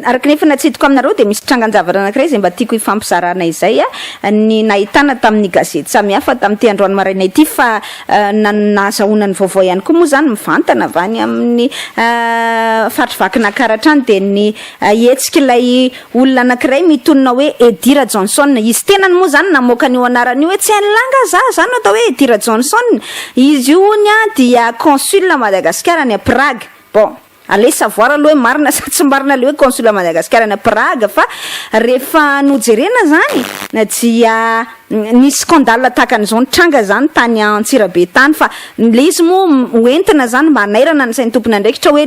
araka nefa natsitiko aminareo dia misy trangan-javatra anankiray izay mba tiako hifampizarana izay ny nahitana tamin'ny gazety samihafa tamin'ity androany maraina ity fa nazahoana ny vaovao ihany koa moa zany mivantana avy any amin'ny fatrivakina karatrany dia ny hetsika ilay olona anankiray mitonona hoe Edira Johnson. Izy tenany moa zany namoaka an'io anarany io hoe tsy anilanga zany atao hoe Edira Johnson. Izy io dia consul Madagascar any Prague. Bon, allez savoir aloha hoe marina sa tsy marina le hoe consul Madagascar any Prague fa rehefa nojerena zany dia nisy scandale takan'izao nitranga zany tany Antsirabe tany fa le izy moa hoentina zany mba hanairana ny sain'ny tompony andraikitra hoe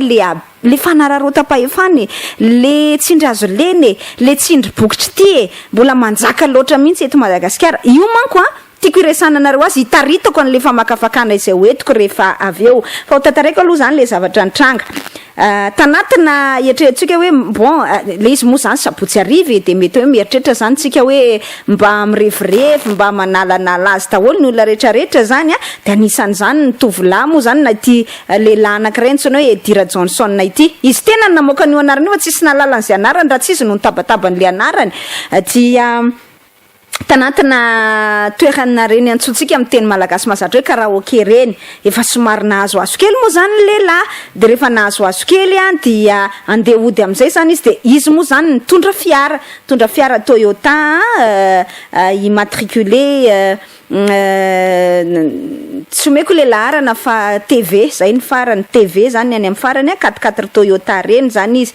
le fanararota-pahefany, le tsindry azo leny, le tsindry bokitra ty mbola manjaka loatra mihitsy eto Madagasikara. Io manko tiako iresana anareo azy hitaritako an'le famakafakana izay hoentiko rehefa avy eo fa ho tantarako aloha zany le zavatra nitranga tanatina eritreretintsika hoe bon le izy moa zany sabotsy ariva dia mety hoe mieritreritra zany tsika hoe mba mirevirevy mba manalanala azy daholo ny olona rehetrarehetra zany dia anisan'izany ny tovolahy moa zany na ity lehilahy anankiray antsoina hoe Edira Johnson ity. Izy tena namoaka an'io anarany io tsisy nalalan'izay anarany raha tsisy no nitabatabany le anarany dia tanatina toerana reny antsointsika amin'ny teny malagasy mazatra hoe karaoke reny efa somary nahazoazo kely moa zany lehilahy dia rehefa nahazoazo kely dia andeha hody amin'izay zany izy dia izy moa zany mitondra fiara Toyota immatriculé tsy omeko le laharana fa TV zay ny farany TV zany any amin'ny farany 44 Toyota reny zany izy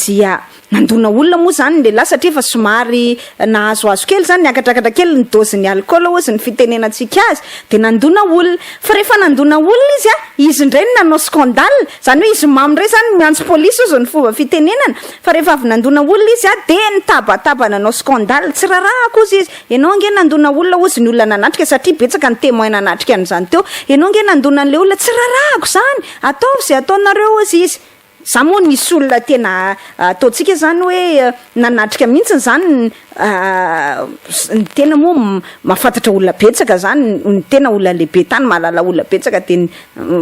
dia nandona olona moa zany lehilahy satria fa somary nahazoazo kely zany niakatrakatra kely ny dozin'ny alcool ozy ny fitenenantsika azy dia nandona olona fa rehefa nandona olona izy indray ny nanao scandale zany hoe izy mamy indray zany miantso polisy ozy ny fomba fitenenana fa rehefa avy nandona olona izy dia nitabataba nanao scandale tsy rarahako ozy izy ianao ange nandona olona ozy ny olona nanatrika satria betsaka ny témoin nanatrika an'izany teo ianao ange nandona an'le olona tsy rarahako zany ataovy izay ataonareo ozy izy za moa nisy olona tena ataontsika zany hoe nanatrika mihitsy zany ny tena moa mahafantatra olona betsaka zany ny tena olona lehibe tany mahalala olona betsaka dia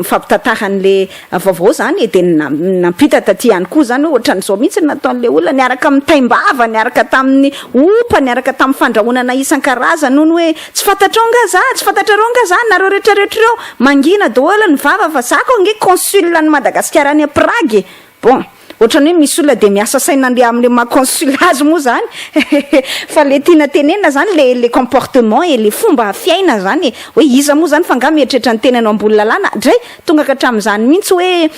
fampitantaran'le vaovao zany dia nampita taty ihany koa zany hoe ohatran'izao mihitsy nataon'le olona niaraka amin'ny taimbava niaraka tamin'ny opa niaraka tamin'ny fandrahonana isan-karazany noho ny hoe tsy fantatrareo nga za nareo rehetrarehetra ireo mangina daholo ny vava fa zako ange consul any Madagasikara any Prague. Bon, ohatrany hoe misy olona dia miasa saina andeha amin'le mahaconsulage moa zany fa le tiana tenena zany le comportement et le fomba fiaina zany hoe iza moa zany fa nga mieritreritra ny tenanao ambony lalàna dray tonga ka hatramin'izany mihitsy hoe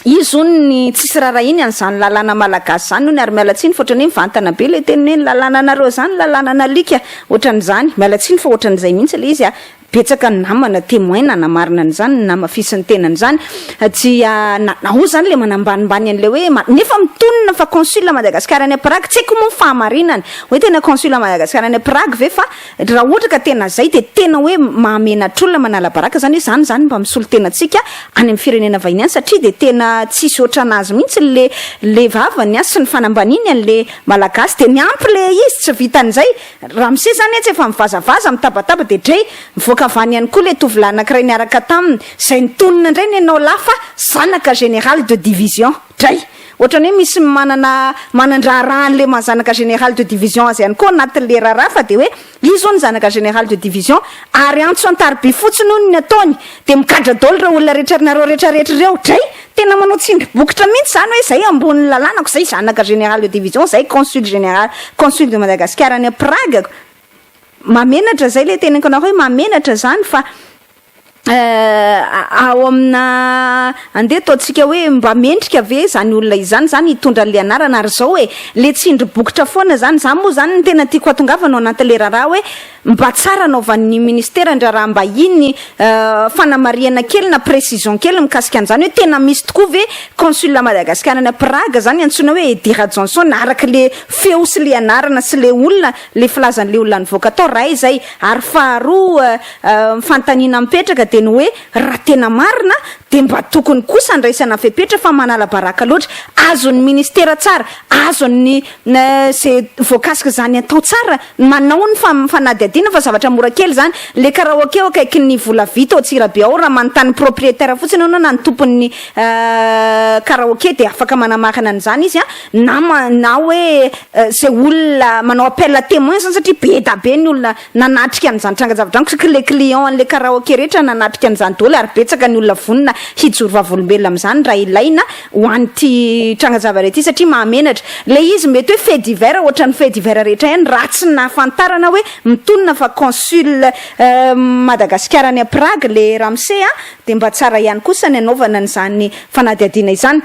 izy ny tsisy rarahiny an'izany lalàna malagasy zany no ny ary mialatsiny fa ohatrany hoe mivantana be le teny hoe lalàna anareo zany lalàna nalika ohatran'izany mialatsiny fa ohatran'izay mihitsy le izy betsaka ny namana témoin nanamarina an'izany namafisy ny tenany zany dia naho zany le manambanimbany an'le hoe nefa mitonona fa consul Madagasikara any Prague tsy haiko moa fahamarinany hoe tena consul Madagasikara any Prague ve fa raha ohatra ka tena zay dia tena hoe mahamenatr'olona manala baraka zany hoe zany mba misolo tenatsika any amin'ny firenena vahiny any satria dia tena tsisy ohatranazy mihitsy le vavany sy ny fanambaniny an'le malagasy dia niampy le izy tsy vitan'izay raha mise zany tsy efa mivazavaza mitabataba dia dray mivoaka avany ihany koa le tovolahy anankiray niaraka taminy izay nitonona indray ny ianao lafa zanaka général de division dray ohatrany hoe misy manandraran'le mazanaka général de division azy ihany koa anatin'le raharaha fa dia hoe izy ny zanaka général de division ary antso antaroby fotsiny hono ny ataony dia mikadra daholo ireo olona rehetranareo rehetrarehetra ireo dray tena manao tsindry bokitra mihitsy zany hoe zay ambony lalànako zay zanaka général de division zay consul de Madagasikara any Prague mamenatra zay le tenako anao hoe mamenatra zany fa ao amina andeha ataontsika hoe mba mendrika ve zany olona izany zany hitondra le anarana ary zao hoe le tsindry bokitra foana zany za moa zany ny tena tiako atongavana anatin'le raharaha hoe mba tsara anaovan'ny ministera ndra raha mba iny fanamariana kely na précision kely mikasika an'izany hoe tena misy tokoa ve consul Madagasikara any Prague zany antsoina hoe Edira Johnson araka le feo sy le anarana sy le olona le filazan'le olona nivoaka tao ray zay ary faharoa fantaniana mipetraka teny hoe raha tena marina de mba tokony kosa andraisana fepetra fa manala baraka loatra, azon'ny ministera tsara, azon'ny zay voakasika zany atao tsara, manao ny fanadihadiana fa zavatra mora kely zany. Le karaoke ao akaiky ny vola vita ao Tsirabe ao, raha manontany propriétaire fotsiny ao na ny tompon'ny karaoke de afaka manamarina an'izany izy na hoe zay olona manao appel à témoin zany, satria be da be ny olona nanatrika an'izany tranga-javatra que le client an'le karaoke rehetra nanatrika an'izany daholo, ary betsaka ny olona vonona hijoro vavolombelona amin'izany raha ilaina ho an'ity tranga-javatra ity, satria mahamenatra. Le izy mety hoe fait divers ohatra ny fait divers rehetra ihany raha tsy nahafantarana hoe mitonona fa consul Madagasikara any a Prague le Ramsey de mba tsara ihany kosa ny anaovana n'izany fanadihadiana izany.